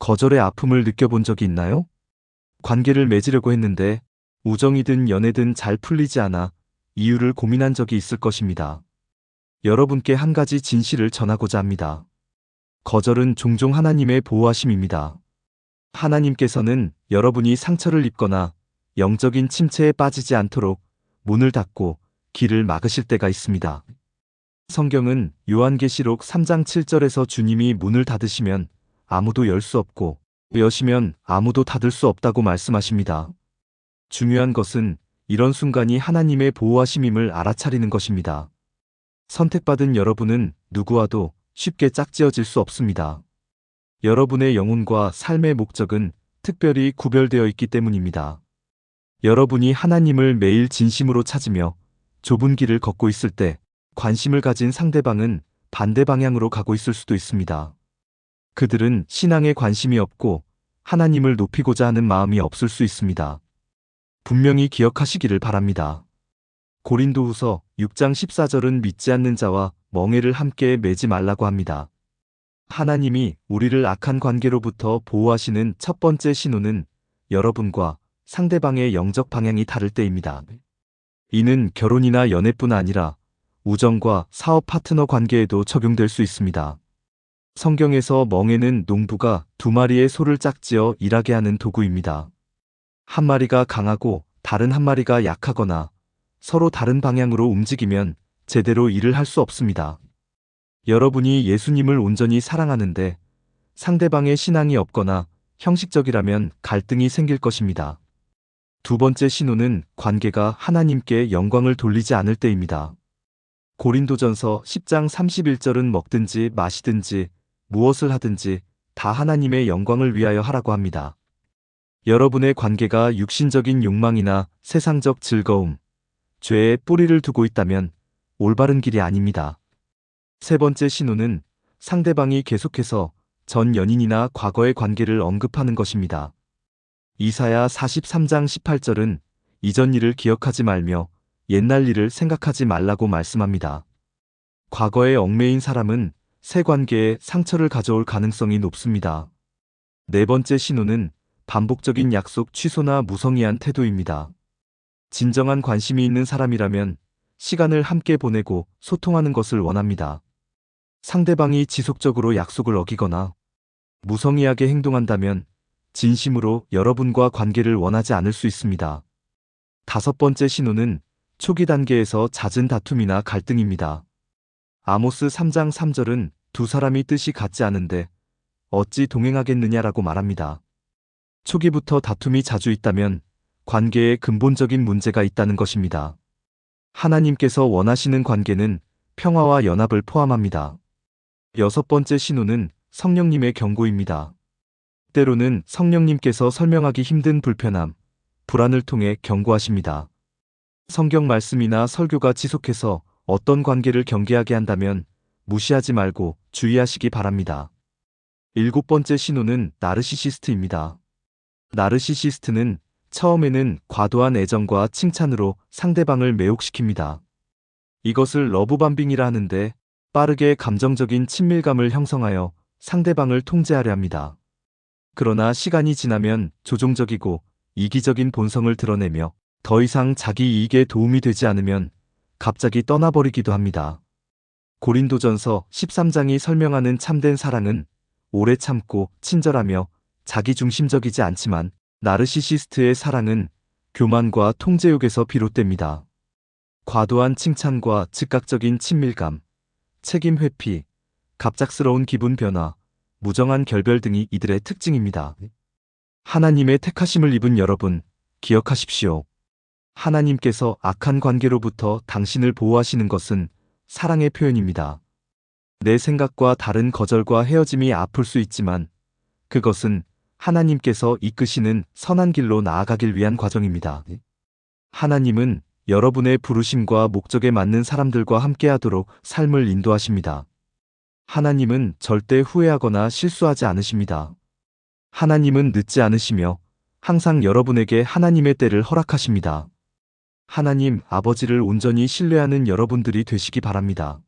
거절의 아픔을 느껴본 적이 있나요? 관계를 맺으려고 했는데 우정이든 연애든 잘 풀리지 않아 이유를 고민한 적이 있을 것입니다. 여러분께 한 가지 진실을 전하고자 합니다. 거절은 종종 하나님의 보호하심입니다. 하나님께서는 여러분이 상처를 입거나 영적인 침체에 빠지지 않도록 문을 닫고 길을 막으실 때가 있습니다. 성경은 요한계시록 3장 7절에서 주님이 문을 닫으시면 아무도 열 수 없고 여시면 아무도 닫을 수 없다고 말씀하십니다. 중요한 것은 이런 순간이 하나님의 보호하심임을 알아차리는 것입니다. 선택받은 여러분은 누구와도 쉽게 짝지어질 수 없습니다. 여러분의 영혼과 삶의 목적은 특별히 구별되어 있기 때문입니다. 여러분이 하나님을 매일 진심으로 찾으며 좁은 길을 걷고 있을 때 관심을 가진 상대방은 반대 방향으로 가고 있을 수도 있습니다. 그들은 신앙에 관심이 없고 하나님을 높이고자 하는 마음이 없을 수 있습니다. 분명히 기억하시기를 바랍니다. 고린도후서 6장 14절은 믿지 않는 자와 멍에를 함께 매지 말라고 합니다. 하나님이 우리를 악한 관계로부터 보호하시는 첫 번째 신호는 여러분과 상대방의 영적 방향이 다를 때입니다. 이는 결혼이나 연애뿐 아니라 우정과 사업 파트너 관계에도 적용될 수 있습니다. 성경에서 멍에는 농부가 두 마리의 소를 짝지어 일하게 하는 도구입니다. 한 마리가 강하고 다른 한 마리가 약하거나 서로 다른 방향으로 움직이면 제대로 일을 할 수 없습니다. 여러분이 예수님을 온전히 사랑하는데 상대방의 신앙이 없거나 형식적이라면 갈등이 생길 것입니다. 두 번째 신호는 관계가 하나님께 영광을 돌리지 않을 때입니다. 고린도전서 10장 31절은 먹든지 마시든지 무엇을 하든지 다 하나님의 영광을 위하여 하라고 합니다. 여러분의 관계가 육신적인 욕망이나 세상적 즐거움, 죄에 뿌리를 두고 있다면 올바른 길이 아닙니다. 세 번째 신호는 상대방이 계속해서 전 연인이나 과거의 관계를 언급하는 것입니다. 이사야 43장 18절은 이전 일을 기억하지 말며 옛날 일을 생각하지 말라고 말씀합니다. 과거에 얽매인 사람은 새 관계에 상처를 가져올 가능성이 높습니다. 네 번째 신호는 반복적인 약속 취소나 무성의한 태도입니다. 진정한 관심이 있는 사람이라면 시간을 함께 보내고 소통하는 것을 원합니다. 상대방이 지속적으로 약속을 어기거나 무성의하게 행동한다면 진심으로 여러분과 관계를 원하지 않을 수 있습니다. 다섯 번째 신호는 초기 단계에서 잦은 다툼이나 갈등입니다. 아모스 3장 3절은 두 사람이 뜻이 같지 않은데 어찌 동행하겠느냐라고 말합니다. 초기부터 다툼이 자주 있다면 관계에 근본적인 문제가 있다는 것입니다. 하나님께서 원하시는 관계는 평화와 연합을 포함합니다. 여섯 번째 신호는 성령님의 경고입니다. 때로는 성령님께서 설명하기 힘든 불편함, 불안을 통해 경고하십니다. 성경 말씀이나 설교가 지속해서 어떤 관계를 경계하게 한다면 무시하지 말고 주의하시기 바랍니다. 일곱 번째 신호는 나르시시스트입니다. 나르시시스트는 처음에는 과도한 애정과 칭찬으로 상대방을 매혹시킵니다. 이것을 러브밤빙이라 하는데 빠르게 감정적인 친밀감을 형성하여 상대방을 통제하려 합니다. 그러나 시간이 지나면 조종적이고 이기적인 본성을 드러내며 더 이상 자기 이익에 도움이 되지 않으면 갑자기 떠나버리기도 합니다. 고린도전서 13장이 설명하는 참된 사랑은 오래 참고 친절하며 자기중심적이지 않지만 나르시시스트의 사랑은 교만과 통제욕에서 비롯됩니다. 과도한 칭찬과 즉각적인 친밀감, 책임 회피, 갑작스러운 기분 변화, 무정한 결별 등이 이들의 특징입니다. 하나님의 택하심을 입은 여러분, 기억하십시오. 하나님께서 악한 관계로부터 당신을 보호하시는 것은 사랑의 표현입니다. 내 생각과 다른 거절과 헤어짐이 아플 수 있지만 그것은 하나님께서 이끄시는 선한 길로 나아가길 위한 과정입니다. 하나님은 여러분의 부르심과 목적에 맞는 사람들과 함께하도록 삶을 인도하십니다. 하나님은 절대 후회하거나 실수하지 않으십니다. 하나님은 늦지 않으시며 항상 여러분에게 하나님의 때를 허락하십니다. 하나님 아버지를 온전히 신뢰하는 여러분들이 되시기 바랍니다.